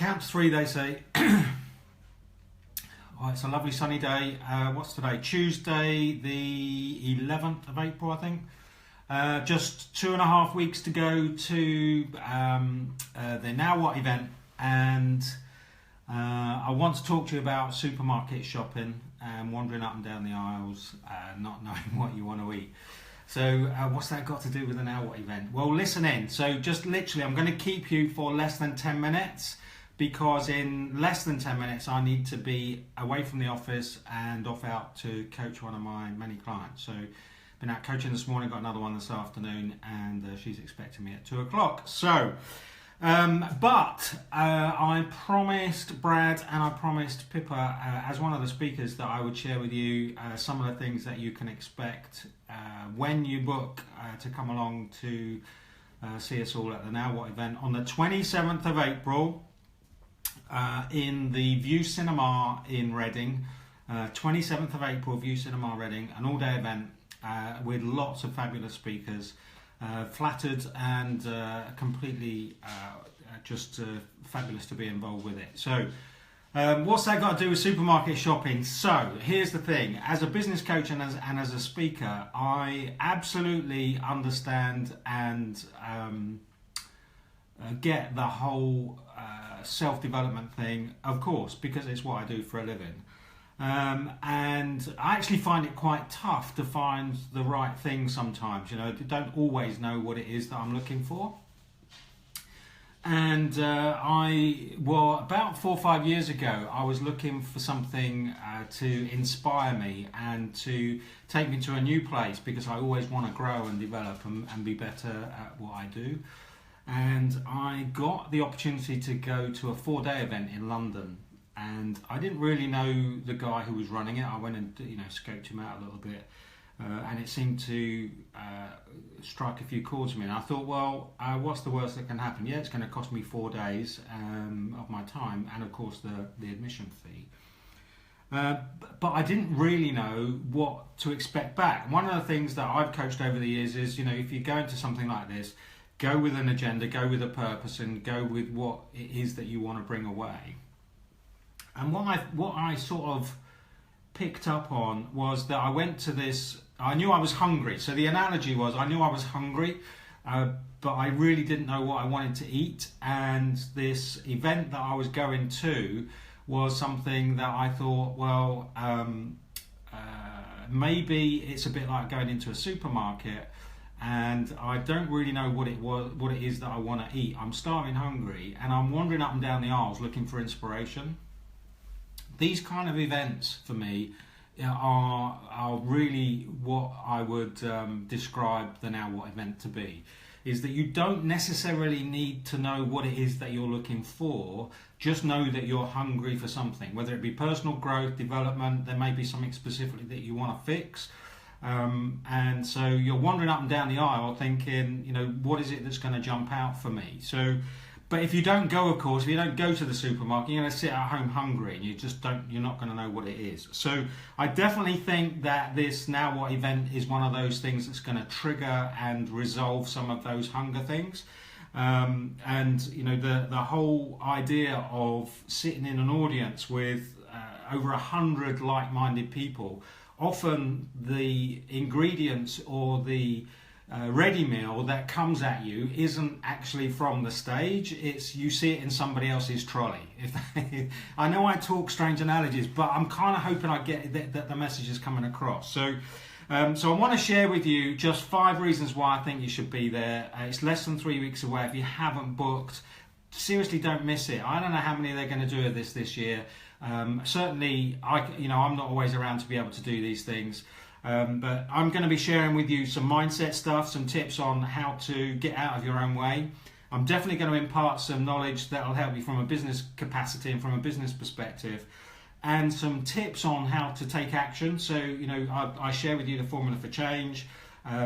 count to three, they say. Oh, it's a lovely sunny day. What's today? Tuesday, the 11th of April, I think. Just 2.5 weeks to go to the Now What event, and I want to talk to you about supermarket shopping and wandering up and down the aisles, not knowing what you want to eat. So what's that got to do with the Now What event? Well, listen in. So just literally, I'm going to keep you for less than 10 minutes, because in less than 10 minutes I need to be away from the office and off out to coach one of my many clients. So been out coaching this morning, got another one this afternoon, and she's expecting me at 2 o'clock. So I promised Brad and I promised Pippa as one of the speakers that I would share with you some of the things that you can expect when you book to come along to see us all at the Now What event on the 27th of April in the View Cinema in Reading. 27th of April, View Cinema Reading, an all-day event with lots of fabulous speakers. Flattered and completely just fabulous to be involved with it. So what's that got to do with supermarket shopping? So here's the thing, as a business coach and as a speaker, I absolutely understand and get the whole self-development thing, of course, because it's what I do for a living. And I actually find it quite tough to find the right thing sometimes. You know, I don't always know what it is that I'm looking for. And about 4 or 5 years ago, I was looking for something to inspire me and to take me to a new place, because I always want to grow and develop and be better at what I do. And I got the opportunity to go to a 4-day event in London. And I didn't really know the guy who was running it. I went and scoped him out a little bit, and it seemed to strike a few chords with me. And I thought, well, what's the worst that can happen? Yeah, it's going to cost me 4 days of my time, and of course the admission fee. But I didn't really know what to expect back. One of the things that I've coached over the years is, if you go into something like this, go with an agenda, go with a purpose, and go with what it is that you want to bring away. And what I sort of picked up on was that I went to this, I knew I was hungry. So the analogy was, I knew I was hungry, but I really didn't know what I wanted to eat. And this event that I was going to was something that I thought, well, maybe it's a bit like going into a supermarket, and I don't really know what it is that I want to eat. I'm starving hungry, and I'm wandering up and down the aisles looking for inspiration. These kind of events for me are really what I would describe the Now What event to be. Is that you don't necessarily need to know what it is that you're looking for, just know that you're hungry for something, whether it be personal growth, development, there may be something specifically that you want to fix. And so you're wandering up and down the aisle thinking, what is it that's going to jump out for me? But if you don't go, of course, if you don't go to the supermarket, you're going to sit at home hungry, and you're not going to know what it is. So I definitely think that this Now What event is one of those things that's going to trigger and resolve some of those hunger things. The whole idea of sitting in an audience with over 100 like-minded people, often the ingredients or the ready meal that comes at you isn't actually from the stage, you see it in somebody else's trolley. I know I talk strange analogies, but I'm kind of hoping I get that the message is coming across. So I want to share with you just 5 reasons why I think you should be there. It's less than 3 weeks away. If you haven't booked, seriously don't miss it. I don't know how many they're going to do of this year. Certainly, I'm not always around to be able to do these things. But I'm going to be sharing with you some mindset stuff, some tips on how to get out of your own way. I'm definitely going to impart some knowledge that will help you from a business capacity and from a business perspective, and some tips on how to take action. So, I share with you the formula for change,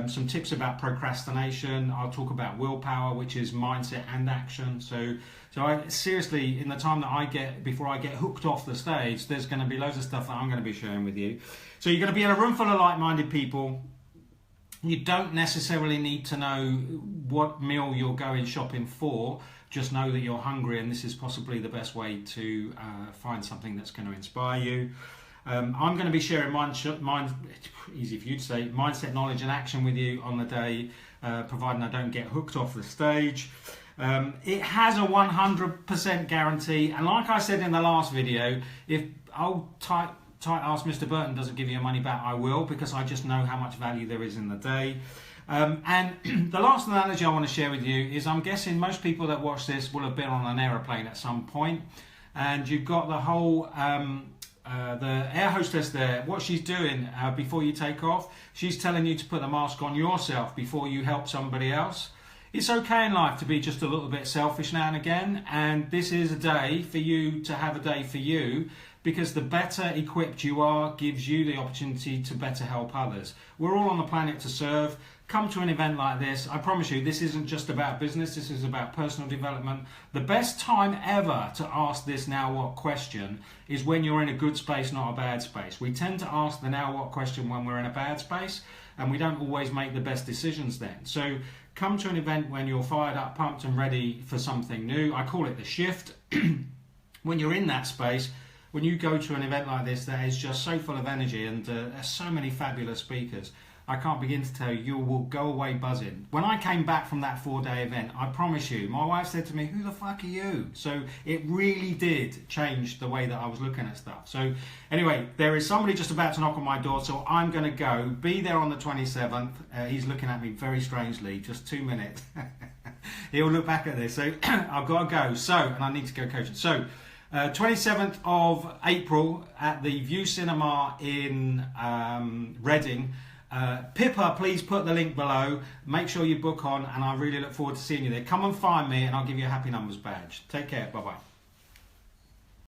some tips about procrastination. I'll talk about willpower, which is mindset and action. So I seriously, in the time that I get before I get hooked off the stage, there's going to be loads of stuff that I'm going to be sharing with you. So you're going to be in a room full of like-minded people. You don't necessarily need to know what meal you're going shopping for. Just know that you're hungry, and this is possibly the best way to find something that's going to inspire you. I'm going to be sharing easy for you to say, mindset, knowledge and action with you on the day, providing I don't get hooked off the stage. It has a 100% guarantee, and like I said in the last video, if tight ass Mr. Burton doesn't give you your money back, I will, because I just know how much value there is in the day. And the last analogy I want to share with you is, I'm guessing most people that watch this will have been on an aeroplane at some point, and you've got the whole the air hostess there. What she's doing before you take off, she's telling you to put the mask on yourself before you help somebody else. It's okay in life to be just a little bit selfish now and again, and this is a day for you to have a day for you, because the better equipped you are gives you the opportunity to better help others. We're all on the planet to serve. Come to an event like this. I promise you, this isn't just about business, this is about personal development. The best time ever to ask this now what question is when you're in a good space, not a bad space. We tend to ask the now what question when we're in a bad space, and we don't always make the best decisions then. So come to an event when you're fired up, pumped and ready for something new. I call it the shift. When you're in that space, when you go to an event like this that is just so full of energy, and there's so many fabulous speakers, I can't begin to tell you, you will go away buzzing. When I came back from that 4-day event, I promise you, my wife said to me, who the fuck are you? So it really did change the way that I was looking at stuff. So anyway, there is somebody just about to knock on my door, so I'm going to go. Be there on the 27th. He's looking at me very strangely, just 2 minutes. He'll look back at this. So I've got to go. So, and I need to go coaching. So 27th of April at the View Cinema in Reading. Pippa, please put the link below. Make sure you book on, and I really look forward to seeing you there. Come and find me, and I'll give you a happy numbers badge. Take care. Bye bye.